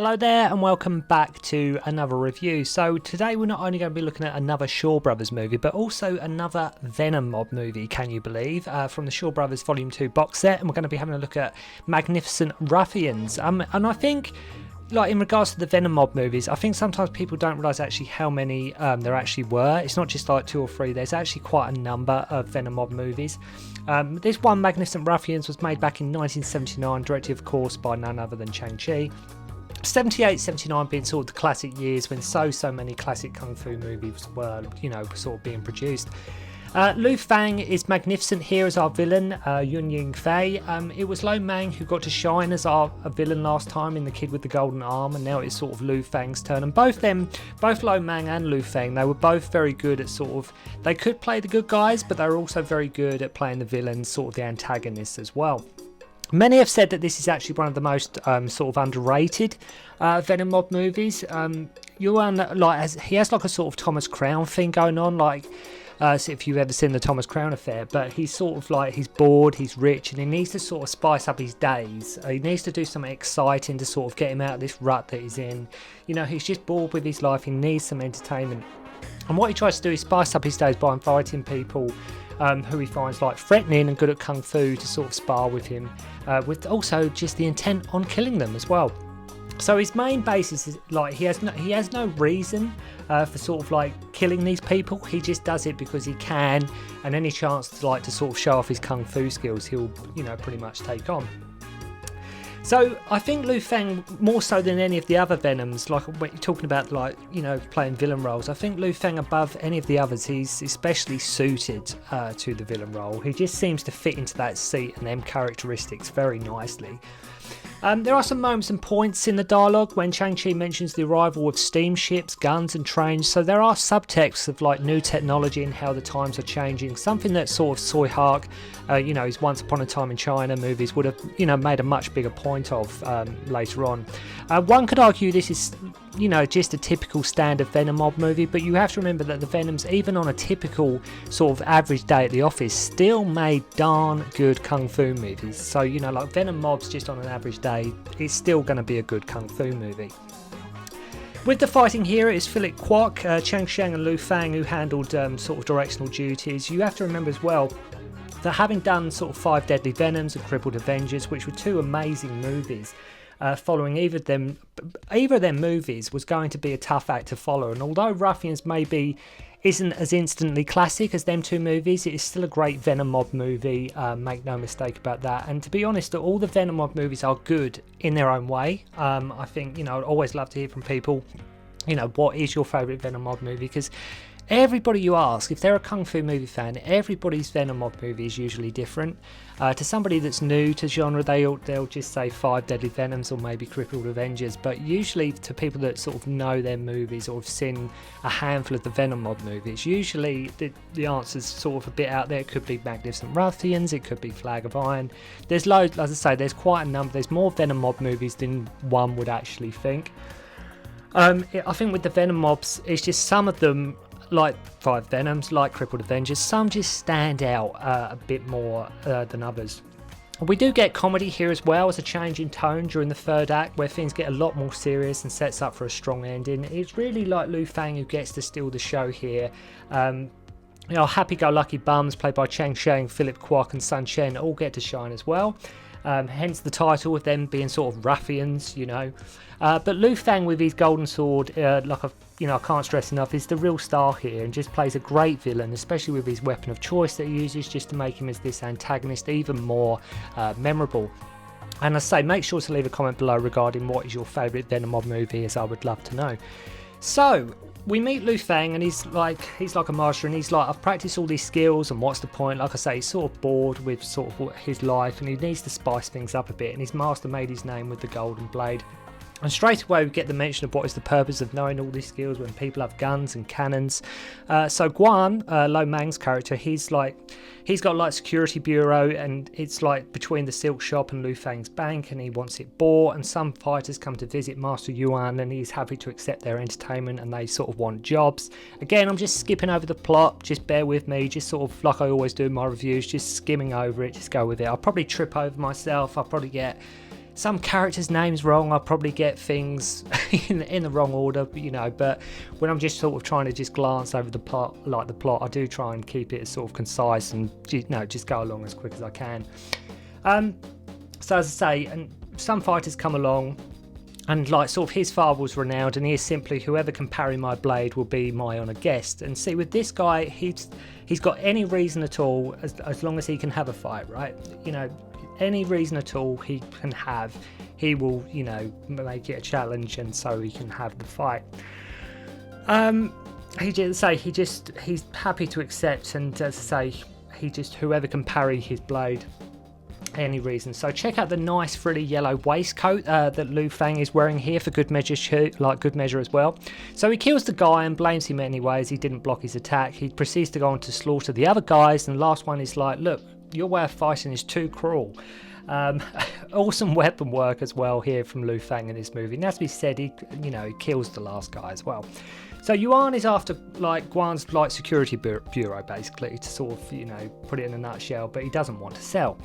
Hello there and welcome back to another review. So today we're not only going to be looking at another Shaw Brothers movie but also another Venom mob movie, can you believe, from the Shaw Brothers Volume 2 box set, and we're going to be having a look at Magnificent Ruffians. And I think, like, in regards to the Venom mob movies, I think sometimes people don't realise actually how many there actually were. It's not just like 2 or 3, there's actually quite a number of Venom mob movies. This one, Magnificent Ruffians, was made back in 1979, directed of course by none other than Shang-Chi. 78, 79 being sort of the classic years when so many classic kung fu movies were, sort of being produced. Lu Fang is magnificent here as our villain, Yun Ying Fei. It was Lo Mang who got to shine as our villain last time in The Kid with the Golden Arm, and now it's sort of Lu Fang's turn. And both Lo Mang and Lu Fang, they were both very good at they could play the good guys, but they were also very good at playing the villains, sort of the antagonists as well. Many have said that this is actually one of the most sort of underrated Venom mob movies. Yuan, he has like a sort of Thomas Crown thing going on, so if you've ever seen the Thomas Crown Affair, but he's sort of like, he's bored, he's rich, and he needs to sort of spice up his days. He needs to do something exciting to sort of get him out of this rut that he's in. He's just bored with his life, he needs some entertainment. And what he tries to do is spice up his days by inviting people who he finds like threatening and good at kung fu to sort of spar with him, with also just the intent on killing them as well. So his main basis is like he has no reason for sort of like killing these people. He just does it because he can, and any chance to sort of show off his kung fu skills, he'll pretty much take on. So I think Lu Fang, more so than any of the other Venoms, like when you're talking about playing villain roles, I think Lu Fang above any of the others, he's especially suited to the villain role. He just seems to fit into that seat and them characteristics very nicely. There are some moments and points in the dialogue when Shang-Chi mentions the arrival of steamships, guns and trains, so there are subtexts of like new technology and how the times are changing, something that sort of Tsui Hark, his Once Upon a Time in China movies would have made a much bigger point of later on. One could argue this is just a typical standard Venom mob movie, but you have to remember that the Venoms, even on a typical sort of average day at the office, still made darn good kung fu movies. So like Venom mobs, just on an average day, it's still going to be a good kung fu movie. With the fighting here, it's Philip Kwok, Chang Sheng and Lu Fang who handled sort of directional duties. You have to remember as well that having done sort of 5 Deadly Venoms and Crippled Avengers, which were 2 amazing movies, following either of them movies was going to be a tough act to follow. And although Ruffians maybe isn't as instantly classic as them 2 movies, it is still a great Venom mob movie, make no mistake about that. And to be honest, all the Venom mob movies are good in their own way. I think I'd always love to hear from people, what is your favourite Venom mob movie, because everybody you ask, if they're a kung fu movie fan, everybody's Venom mob movie is usually different. To somebody that's new to genre, they'll just say 5 Deadly Venoms or maybe Crippled Avengers, but usually to people that sort of know their movies or have seen a handful of the Venom mob movies, usually the answer's sort of a bit out there. It could be Magnificent Ruffians, it could be Flag of Iron. There's loads, as I say, there's quite a number. There's more Venom mob movies than one would actually think. I think with the Venom mobs, it's just some of them, like 5 Venoms, like Crippled Avengers, some just stand out a bit more than others. We do get comedy here as well, as a change in tone during the 3rd act where things get a lot more serious and sets up for a strong ending. It's really like Lu Fang who gets to steal the show here. Happy-go-lucky bums played by Chang Sheng, Philip Kwok and Sun Chen all get to shine as well. Hence the title of them being sort of ruffians, But Lu Fang with his golden sword, I can't stress enough, is the real star here and just plays a great villain, especially with his weapon of choice that he uses just to make him as this antagonist even more memorable. And I say, make sure to leave a comment below regarding what is your favourite Venom mob movie, as I would love to know. So we meet Lu Fang and he's like a master, and he's like, I've practiced all these skills and what's the point? Like I say, he's sort of bored with sort of his life and he needs to spice things up a bit, and his master made his name with the golden blade. And straight away we get the mention of what is the purpose of knowing all these skills when people have guns and cannons. So Guan, Lo Mang's character, he's got like security bureau, and it's like between the silk shop and Lu Fang's bank, and he wants it bought. And some fighters come to visit Master Yuan and he's happy to accept their entertainment, and they sort of want jobs. Again, I'm just skipping over the plot, just bear with me, just sort of like I always do in my reviews, just skimming over it, just go with it. I'll probably trip over myself, I'll probably get some characters' names wrong. I probably get things in the wrong order, but when I'm just sort of trying to just glance over the plot, I do try and keep it as sort of concise and just go along as quick as I can. So as I say, and some fighters come along, and like sort of his father was renowned, and he is simply whoever can parry my blade will be my honoured guest. And see, with this guy, he's got any reason at all, as long as he can have a fight, right? Any reason at all he can have, he will, make it a challenge, and so he can have the fight. He's happy to accept, and as I say, whoever can parry his blade, any reason. So check out the nice frilly yellow waistcoat that Lu Fang is wearing here for good measure as well. So he kills the guy and blames him anyway, as he didn't block his attack. He proceeds to go on to slaughter the other guys, and the last one is like, look, your way of fighting is too cruel. Awesome weapon work as well here from Lu Fang in this movie. And as we said, he kills the last guy as well. So Yuan is after Guan's security bureau, basically, to sort of put it in a nutshell, but he doesn't want to sell.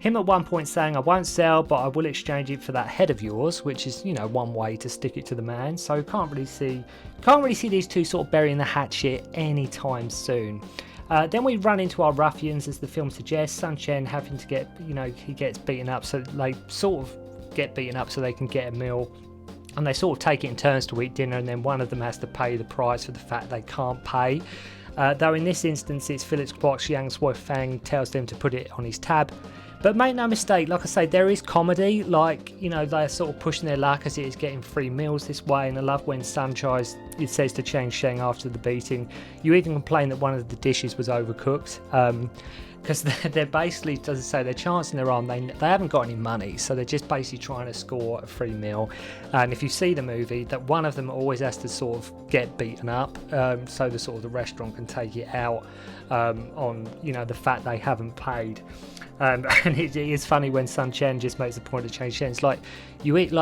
Him at one point saying, I won't sell, but I will exchange it for that head of yours, which is, one way to stick it to the man. So can't really see these two sort of burying the hatchet anytime soon. Then we run into our ruffians, as the film suggests. Sun Chen having to get, he gets beaten up, so they sort of get beaten up so they can get a meal. And they sort of take it in turns to eat dinner, and then one of them has to pay the price for the fact they can't pay. Though in this instance, it's Philip Kwok Chiang's wife Fang tells them to put it on his tab. But make no mistake, like I say, there is comedy, they're sort of pushing their luck as it is getting free meals this way. And I love when Sun it says to Chang Sheng after the beating, you even complain that one of the dishes was overcooked. Because they're basically, as I say, they're chancing their arm. They haven't got any money, so they're just basically trying to score a free meal. And if you see the movie, that one of them always has to sort of get beaten up, so the restaurant can take it out on the fact they haven't paid. And it is funny when Sun Chen just makes a point of Chang Sheng. It's like, you eat,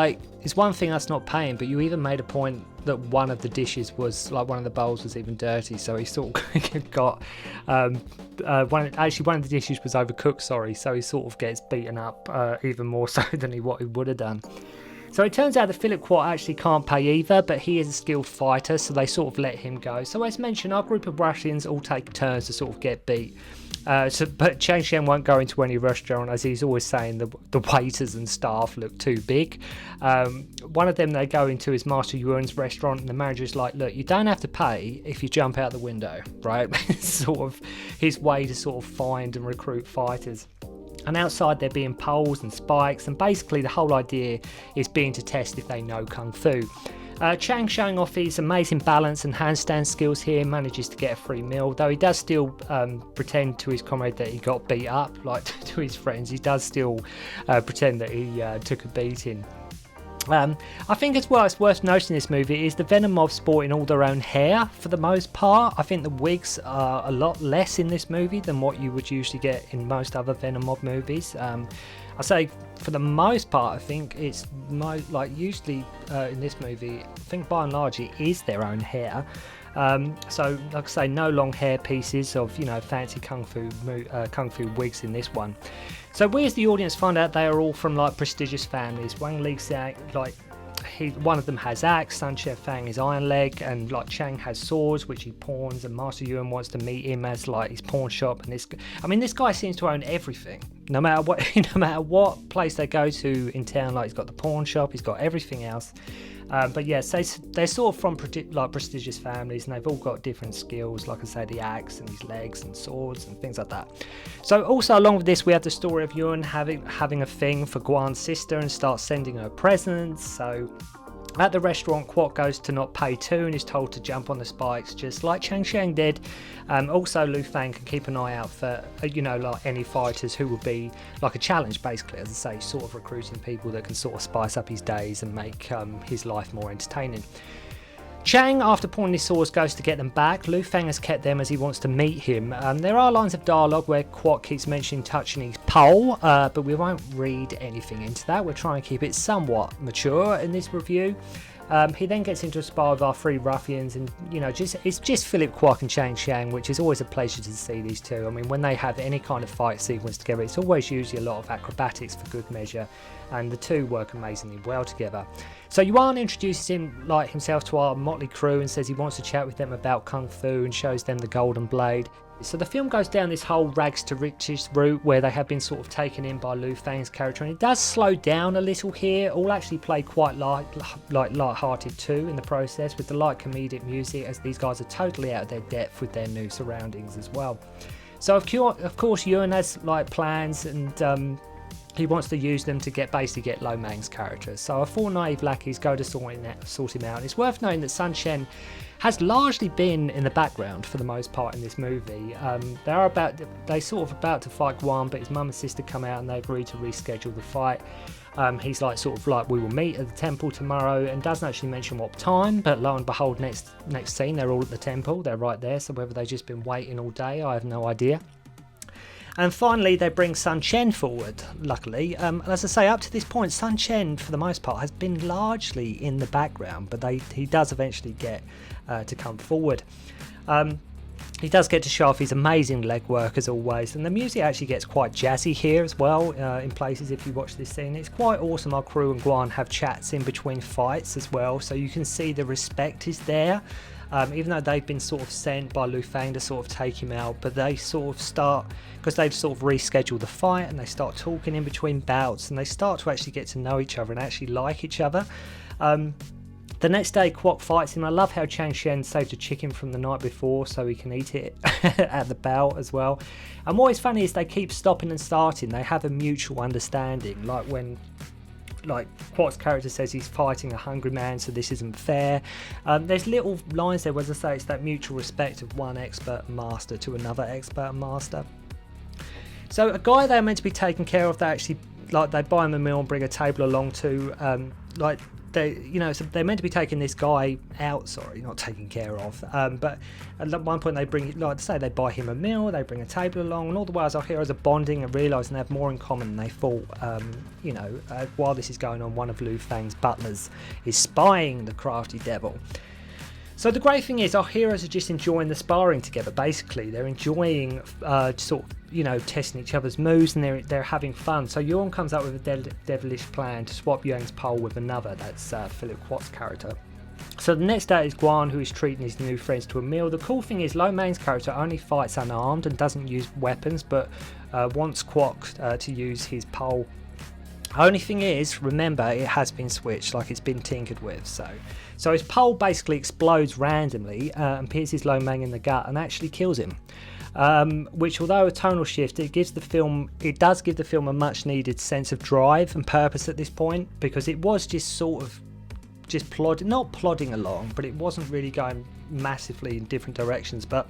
it's one thing that's not paying, but you even made a point that one of the dishes was, one of the bowls was even dirty, so he sort of got, one of the dishes was overcooked, so he sort of gets beaten up even more so than what he would have done. So it turns out that Philip Kwok actually can't pay either, but he is a skilled fighter, so they sort of let him go. So as mentioned, our group of Russians all take turns to sort of get beat. But Chang Sheng won't go into any restaurant, as he's always saying the waiters and staff look too big. One of them they go into is Master Yuan's restaurant, and the manager's like, look, you don't have to pay if you jump out the window, right? It's sort of his way to sort of find and recruit fighters. And outside there being poles and spikes, and basically the whole idea is being to test if they know Kung Fu. Chang, showing off his amazing balance and handstand skills here, manages to get a free meal, though he does still pretend to his comrade that he got beat up, to his friends. He does still pretend that he took a beating. I think as well, it's worth noting in this movie is the Venom mob sporting all their own hair for the most part. I think the wigs are a lot less in this movie than what you would usually get in most other Venom mob movies. I say for the most part, I think it's usually in this movie, I think by and large it is their own hair. So like I say, no long hair pieces of fancy kung fu wigs in this one. So we as the audience find out they are all from prestigious families. Wang Lixiang, one of them has axe, Sun Fang is iron leg, and Chang has swords which he pawns, and Master Yuan wants to meet him as his pawn shop. And this guy seems to own everything. No matter what place they go to in town, he's got the pawn shop, he's got everything else. But yeah, so they're sort of from prestigious families, and they've all got different skills, like I say, the axe and his legs and swords and things like that. So also along with this, we have the story of Yuan having a thing for Guan's sister and starts sending her presents. So at the restaurant, Kwok goes to not pay too and is told to jump on the spikes, just like Chang Sheng did. Also, Lu Fang can keep an eye out for, any fighters who will be a challenge, basically, as I say, sort of recruiting people that can sort of spice up his days and make his life more entertaining. Chang, after pawning his swords, goes to get them back. Lu Fang has kept them as he wants to meet him. There are lines of dialogue where Kwok keeps mentioning touching his pole, but we won't read anything into that. We're trying to keep it somewhat mature in this review. He then gets into a spar with our three ruffians, and it's just Philip Kwok and Chang Chang, which is always a pleasure to see these two. I mean, when they have any kind of fight sequence together, it's always usually a lot of acrobatics for good measure, and the two work amazingly well together. So Yuan introduces himself to our motley crew and says he wants to chat with them about Kung Fu and shows them the Golden Blade. So the film goes down this whole rags to riches route where they have been sort of taken in by Lu Fang's character, and it does slow down a little here. All actually play quite light-hearted too in the process, with the light comedic music, as these guys are totally out of their depth with their new surroundings as well. So of course Yuan has plans, and he wants to use them to basically get Lo Mang's character. So our four naive lackeys go to sort him out. It's worth noting that Sun Chen has largely been in the background for the most part in this movie. They sort of about to fight Guan, but his mum and sister come out and they agree to reschedule the fight. He's we will meet at the temple tomorrow, and doesn't actually mention what time, but lo and behold, next scene they're all at the temple. They're right there, so whether they've just been waiting all day, I have no idea. And finally, they bring Sun Chen forward, luckily. As I say, up to this point, Sun Chen, for the most part, has been largely in the background, but he does eventually get to come forward. He does get to show off his amazing leg work, as always, and the music actually gets quite jazzy here as well, in places if you watch this scene. It's quite awesome. Our crew and Guan have chats in between fights as well, so you can see the respect is there. Even though they've been sort of sent by Lu Fang to sort of take him out, but they sort of start, because they've sort of rescheduled the fight, and they start talking in between bouts, and they start to actually get to know each other and actually like each other. The next day, Kwok fights him. I love how Chang Shen saved a chicken from the night before so he can eat it at the bout as well. And what is funny is they keep stopping and starting. They have a mutual understanding, like when Kwok's character says he's fighting a hungry man, so this isn't fair. There's little lines there where, as I say, it's that mutual respect of one expert master to another expert master. So a guy they're meant to be taking care of, they actually they buy him a meal and bring a table along to, so they're meant to be taking this guy out, not taking care of, but at one point they bring, they buy him a meal, they bring a table along, and all the while our heroes are bonding and realising they have more in common than they thought. While this is going on, one of Lu Fang's butlers is spying the crafty devil. So the great thing is our heroes are just enjoying the sparring together. Basically, they're enjoying testing each other's moves, and they're having fun. So Yuan comes up with a devilish plan to swap Yang's pole with another. That's Philip Kwok's character. So the next day is Guan, who is treating his new friends to a meal. The cool thing is Lo Mang's character only fights unarmed and doesn't use weapons, but wants Kwok to use his pole. Only thing is, remember, it has been switched, it's been tinkered with. So his pole basically explodes randomly and pierces Lo Mang in the gut and actually kills him. Which, although a tonal shift, it does give the film a much needed sense of drive and purpose at this point, because it was just not plodding along, but it wasn't really going massively in different directions. But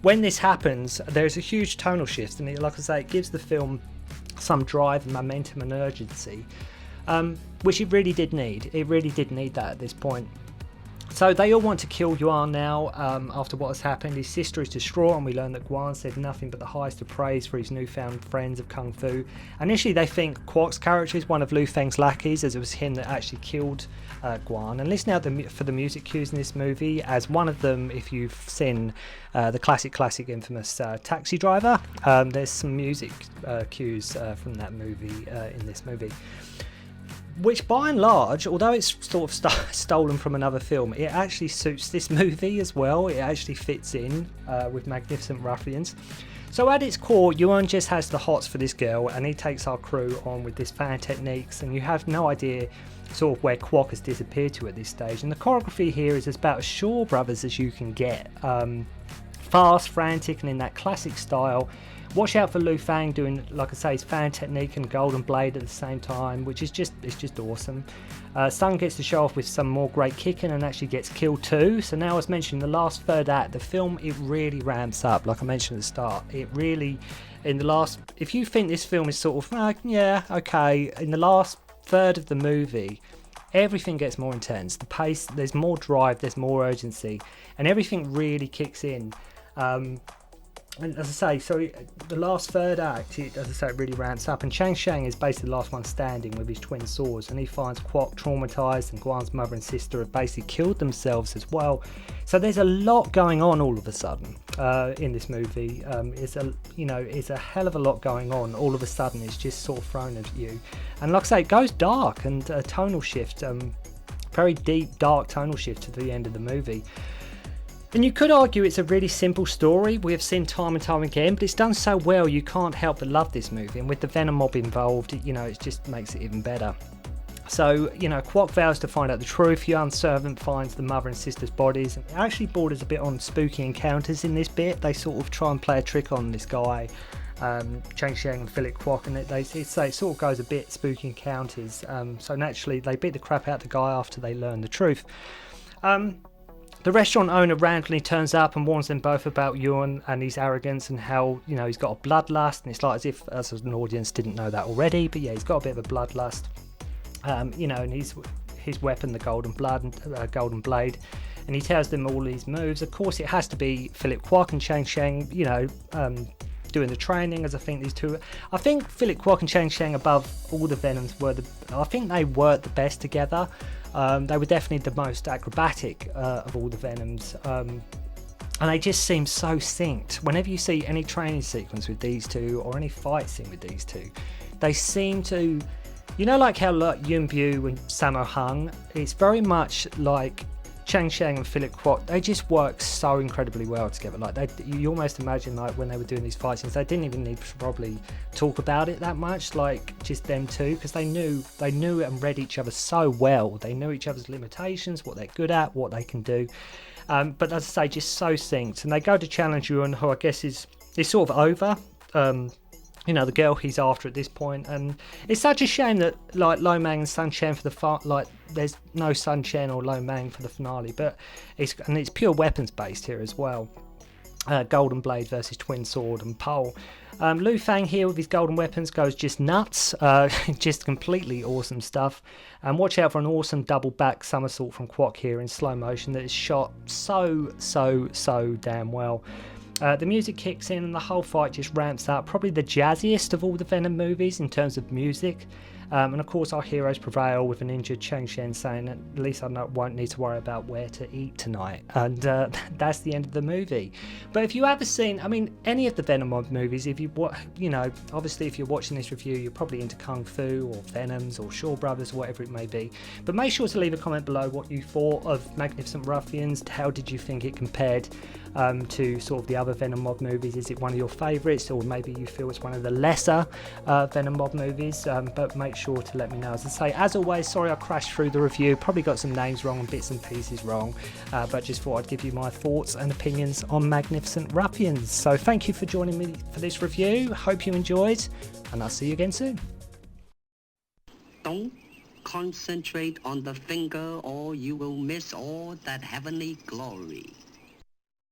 when this happens, there's a huge tonal shift, and it gives the film some drive and momentum and urgency, which it really did need. It really did need that at this point. So they all want to kill Yuan now after what has happened. His sister is distraught, and we learn that Guan said nothing but the highest of praise for his newfound friends of Kung Fu. Initially they think Kwok's character is one of Lu Fang's lackeys, as it was him that actually killed Guan. And listen out for the music cues in this movie, as one of them, if you've seen the classic infamous Taxi Driver, there's some music cues from that movie in this movie, which by and large, although it's sort of stolen from another film, it actually suits this movie as well. It actually fits in with Magnificent Ruffians. So at its core, Yuan just has the hots for this girl, and he takes our crew on with his fan techniques, and you have no idea sort of where Kwok has disappeared to at this stage. And the choreography here is about as Shaw Brothers as you can get. Fast, frantic, and in that classic style. Watch out for Lu Fang doing, his fan technique and Golden Blade at the same time, which is just awesome. Sun gets to show off with some more great kicking and actually gets killed too. So now, as mentioned, in the last third act, the film, it really ramps up. Like I mentioned at the start, it really, if you think this film is sort of, yeah, okay, in the last third of the movie, everything gets more intense. The pace, there's more drive, there's more urgency, and everything really kicks in. And as I say, so the last third act, as I say, it really ramps up. And Chang Shang is basically the last one standing with his twin swords, and he finds Kwok traumatized, and Guan's mother and sister have basically killed themselves as well. So there's a lot going on all of a sudden in this movie. It's a hell of a lot going on. All of a sudden, it's just sort of thrown at you. And like I say, it goes dark, and a tonal shift, very deep, dark tonal shift to the end of the movie. And you could argue it's a really simple story we have seen time and time again, but it's done so well you can't help but love this movie. And with the Venom mob involved, it just makes it even better. So, Kwok vows to find out the truth. Yuan's servant finds the mother and sister's bodies. It actually borders a bit on spooky encounters in this bit. They sort of try and play a trick on this guy, Chang Shang and Philip Kwok, and they say it sort of goes a bit spooky encounters. So naturally, they beat the crap out of the guy after they learn the truth. The restaurant owner randomly turns up and warns them both about Yuan and his arrogance and how, he's got a bloodlust, and it's like as if us as an audience didn't know that already, but yeah, he's got a bit of a bloodlust. And his weapon, the golden blade, and he tells them all these moves. Of course, it has to be Philip Kwok and Chang Shang, doing the training, as I think these two. I think Philip Kwok and Chang Shang, above all the Venoms, I think they worked the best together. They were definitely the most acrobatic of all the Venoms, and they just seem so synced. Whenever you see any training sequence with these two or any fight scene with these two, they seem to, like how Yun Bu and Sammo Hung, it's very much like Chang Shang and Philip Kwok. They just work so incredibly well together. Like you almost imagine like when they were doing these fight scenes, they didn't even need to probably talk about it that much, like just them two, because they knew and read each other so well. They knew each other's limitations, what they're good at, what they can do. But as I say, just so synced. And they go to challenge Yuan, who I guess is sort of over. The girl he's after at this point, and it's such a shame that like Lo Mang and Sun Chen for the there's no Sun Chen or Lo Mang for the finale, but it's pure weapons based here as well. Golden blade versus twin sword and pole. Lu Fang here with his golden weapons goes just nuts, just completely awesome stuff. And watch out for an awesome double back somersault from Kwok here in slow motion that is shot so damn well. The music kicks in and the whole fight just ramps up, probably the jazziest of all the Venom movies in terms of music. And of course our heroes prevail with an injured Chang Shang saying, at least I won't need to worry about where to eat tonight. And that's the end of the movie. But if you ever seen, any of the Venom movies, obviously if you're watching this review, you're probably into Kung Fu or Venoms or Shaw Brothers, whatever it may be. But make sure to leave a comment below what you thought of Magnificent Ruffians. How did you think it compared to sort of the other Venom mob movies? Is it one of your favourites, or maybe you feel it's one of the lesser Venom mob movies? But make sure to let me know. As I say, as always, sorry I crashed through the review, probably got some names wrong and bits and pieces wrong, but just thought I'd give you my thoughts and opinions on Magnificent Ruffians. So thank you for joining me for this review, hope you enjoyed, and I'll see you again soon. Don't concentrate on the finger or you will miss all that heavenly glory.